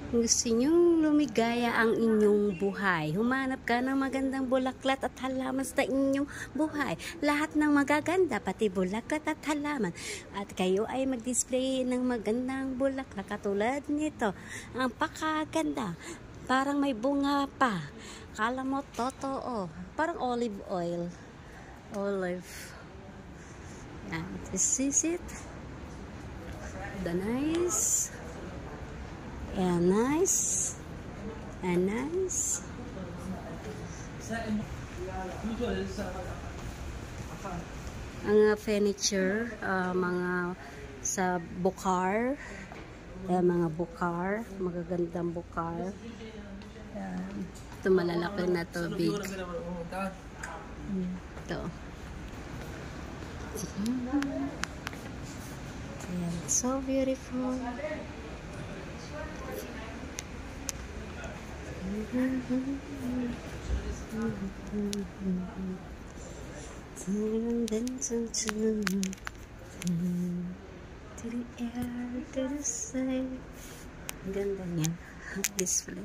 Gusto nyong lumigaya ang inyong buhay. Humanap ka ng magandang bulaklak at halaman sa inyong buhay. Lahat ng magaganda, pati bulaklak at halaman. At kayo ay mag-display ng magandang bulaklak katulad nito. Ang pakaganda. Parang may bunga pa. Kala mo totoo. Parang olive oil. Olive. Yan. This is it. The nice. And nice. And nice. Ang furniture, mga sa bukar. Mga bukar. Magagandang bukar. Ito malalaki na to, big. Ito. Ayan, so beautiful. To the air, to the sky. Ganda niya. Display.